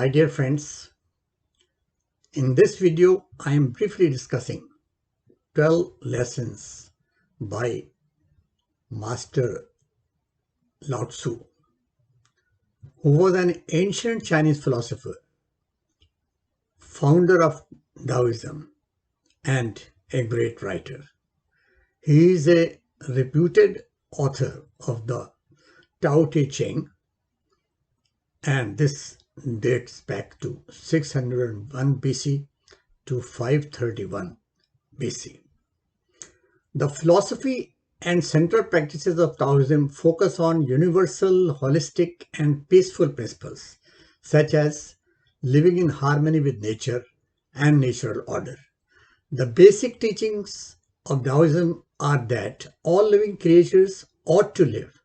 My dear friends, in this video I am briefly discussing 12 lessons by Master Lao Tzu, who was an ancient Chinese philosopher, founder of Taoism, and a great writer. He is a reputed author of the Tao Te Ching, and this dates back to 601 BC to 531 BC. The philosophy and central practices of Taoism focus on universal, holistic, and peaceful principles, such as living in harmony with nature and natural order. The basic teachings of Taoism are that all living creatures ought to live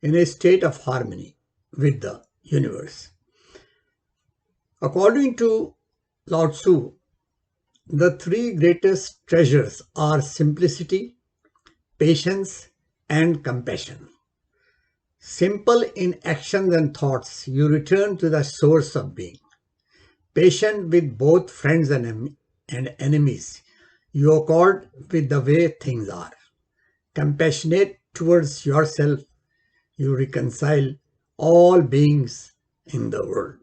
in a state of harmony with the universe. According to Lao Tzu, the three greatest treasures are simplicity, patience, and compassion. Simple in actions and thoughts, you return to the source of being. Patient with both friends and enemies, you accord with the way things are. Compassionate towards yourself, you reconcile all beings in the world.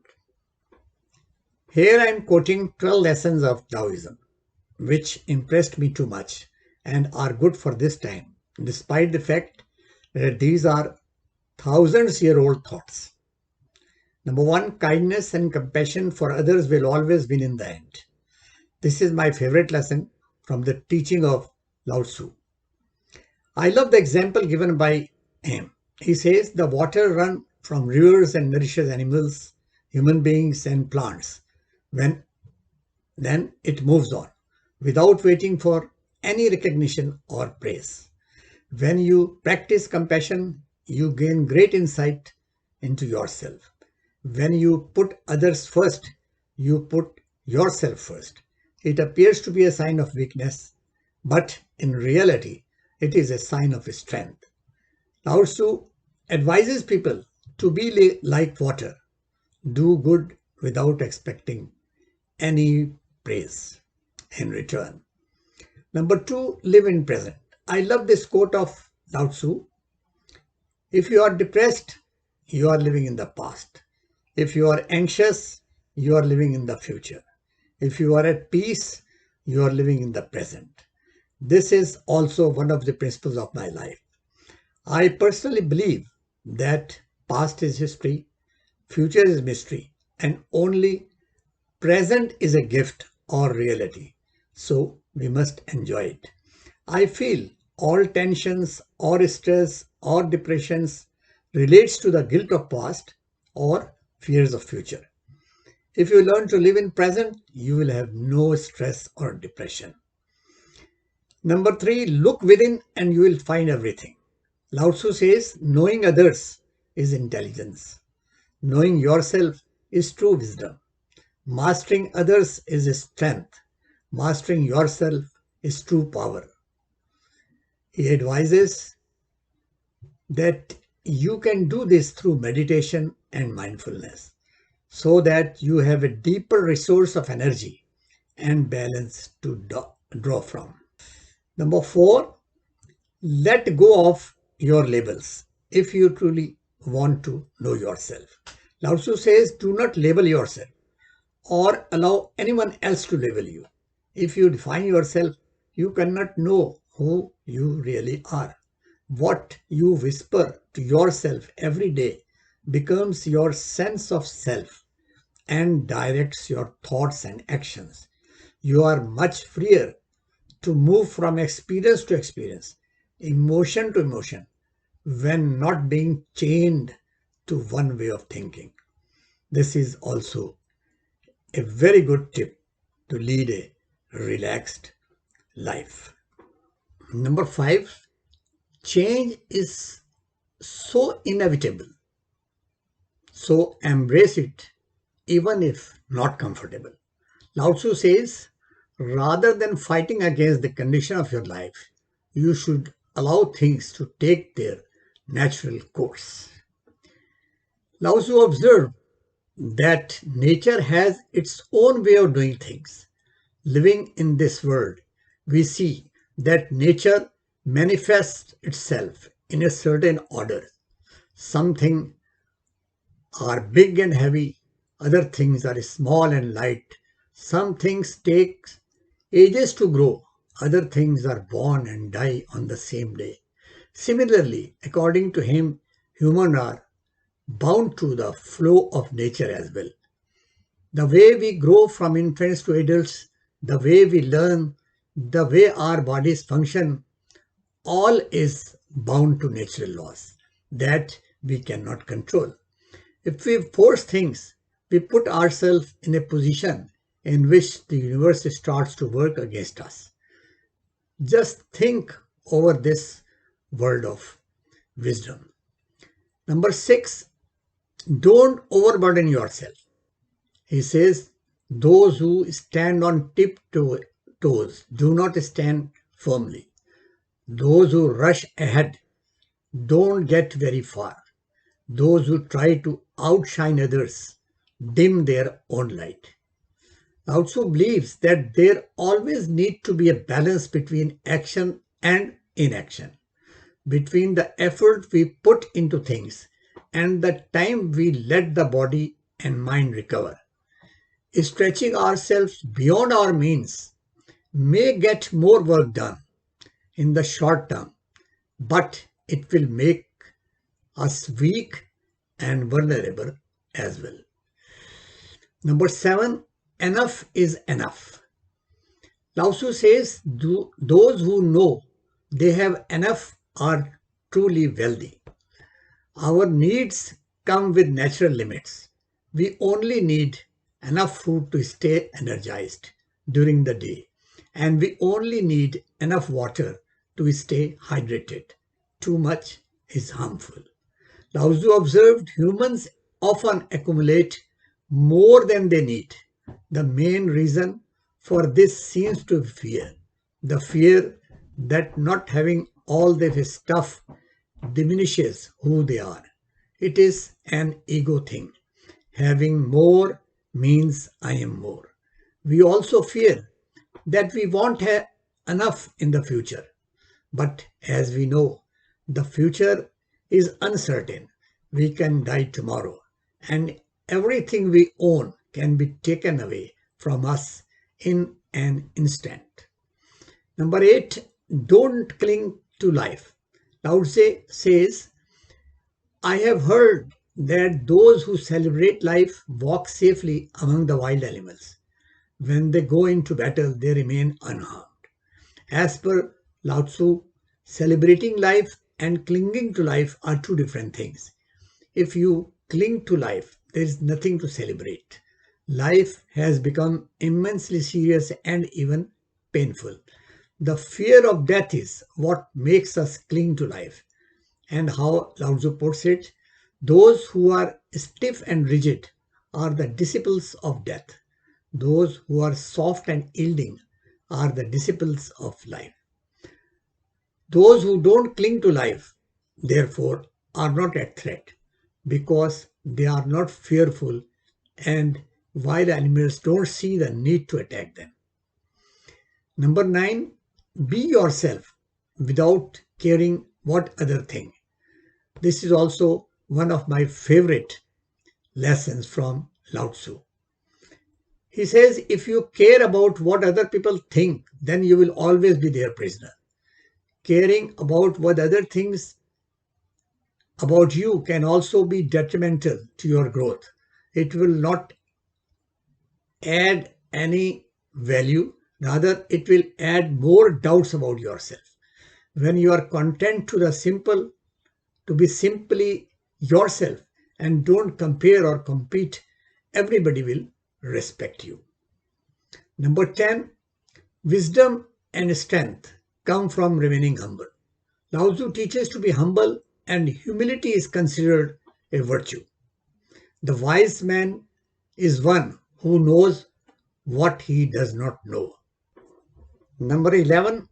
Here I am quoting 12 lessons of Taoism, which impressed me too much and are good for this time, despite the fact that these are thousands-year-old thoughts. Number one, kindness and compassion for others will always win in the end. This is my favorite lesson from the teaching of Lao Tzu. I love the example given by him. He says the water runs from rivers and nourishes animals, human beings, and plants. Then it moves on without waiting for any recognition or praise. When you practice compassion, you gain great insight into yourself. When you put others first, you put yourself first. It appears to be a sign of weakness, but in reality, it is a sign of strength. Lao Tzu advises people to be like water, do good without expecting any praise in return. Number two, live in present. I love this quote of Lao Tzu. If you are depressed, you are living in the past. If you are anxious, you are living in the future. If you are at peace, you are living in the present. This is also one of the principles of my life. I personally believe that past is history, future is mystery, and only present is a gift or reality, so we must enjoy it. I feel all tensions or stress or depressions relates to the guilt of past or fears of future. If you learn to live in present, you will have no stress or depression. Number three, look within and you will find everything. Lao Tzu says, knowing others is intelligence. Knowing yourself is true wisdom. Mastering others is strength. Mastering yourself is true power. He advises that you can do this through meditation and mindfulness so that you have a deeper resource of energy and balance to draw from. Number four, let go of your labels if you truly want to know yourself. Lao Tzu says, do not label yourself or allow anyone else to label you. If you define yourself, you cannot know who you really are. What you whisper to yourself every day becomes your sense of self and directs your thoughts and actions. You are much freer to move from experience to experience, emotion to emotion, when not being chained to one way of thinking. This is also a very good tip to lead a relaxed life. Number five, change is so inevitable. So embrace it even if not comfortable. Lao Tzu says, rather than fighting against the condition of your life, you should allow things to take their natural course. Lao Tzu observed that nature has its own way of doing things. Living in this world, we see that nature manifests itself in a certain order. Some things are big and heavy, other things are small and light. Some things take ages to grow, other things are born and die on the same day. Similarly, according to him, humans are bound to the flow of nature as well. The way we grow from infants to adults, the way we learn, the way our bodies function, all is bound to natural laws that we cannot control. If we force things, we put ourselves in a position in which the universe starts to work against us. Just think over this word of wisdom. Number 6, don't overburden yourself. He says, those who stand on toes do not stand firmly. Those who rush ahead don't get very far. Those who try to outshine others dim their own light. Lao Tzu believes that there always need to be a balance between action and inaction, between the effort we put into things and the time we let the body and mind recover. Stretching ourselves beyond our means may get more work done in the short term, but it will make us weak and vulnerable as well. Number 7, enough is enough. Lao Tzu says, those who know they have enough are truly wealthy. Our needs come with natural limits. We only need enough food to stay energized during the day, and we only need enough water to stay hydrated. Too much is harmful. Lao Tzu observed humans often accumulate more than they need. The main reason for this seems to be fear. The fear that not having all this stuff diminishes who they are. It is an ego thing. Having more means I am more. We also fear that we won't have enough in the future. But as we know, the future is uncertain. We can die tomorrow, and everything we own can be taken away from us in an instant. Number 8, don't cling to life. Lao Tze says, I have heard that those who celebrate life walk safely among the wild animals. When they go into battle, they remain unharmed. As per Lao Tzu, celebrating life and clinging to life are two different things. If you cling to life, there is nothing to celebrate. Life has become immensely serious and even painful. The fear of death is what makes us cling to life. And how Lao Tzu puts it, those who are stiff and rigid are the disciples of death. Those who are soft and yielding are the disciples of life. Those who don't cling to life, therefore, are not at threat because they are not fearful, and wild animals don't see the need to attack them. Number 9, be yourself without caring what other think. This is also one of my favorite lessons from Lao Tzu. He says, if you care about what other people think, then you will always be their prisoner. Caring about what other things about you can also be detrimental to your growth. It will not add any value, rather it will add more doubts about yourself. When you are content to be simply yourself and don't compare or compete, everybody will respect you. Number 10, wisdom and strength come from remaining humble. Lao Tzu teaches to be humble, and humility is considered a virtue. The wise man is one who knows what he does not know. Number 11,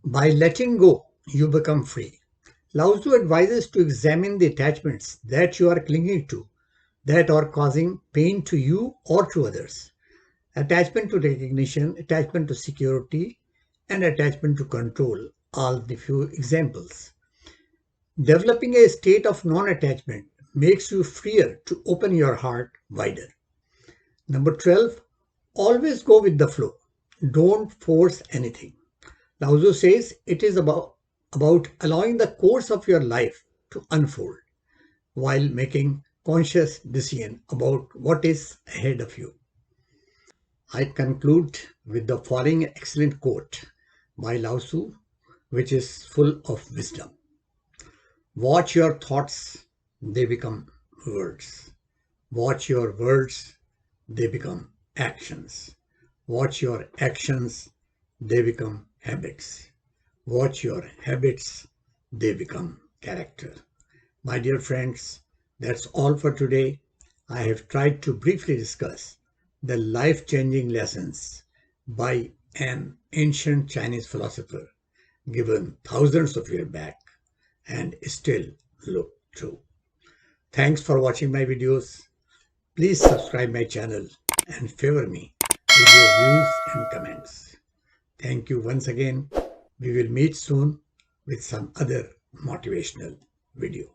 by letting go, you become free. Lao Tzu advises to examine the attachments that you are clinging to. that are causing pain to you or to others. Attachment to recognition, attachment to security, and attachment to control, all the few examples. Developing a state of non-attachment makes you freer to open your heart wider. Number 12, always go with the flow. Don't force anything. Lao Tzu says it is about allowing the course of your life to unfold while making conscious decision about what is ahead of you. I conclude with the following excellent quote by Lao Tzu, which is full of wisdom. Watch your thoughts, they become words. Watch your words, they become actions. Watch your actions, they become habits. Watch your habits, they become character. My dear friends, that's all for today. I have tried to briefly discuss the life-changing lessons by an ancient Chinese philosopher given thousands of years back and still look true. Thanks for watching my videos. Please subscribe my channel and favor me with your views and comments. Thank you once again. We will meet soon with some other motivational video.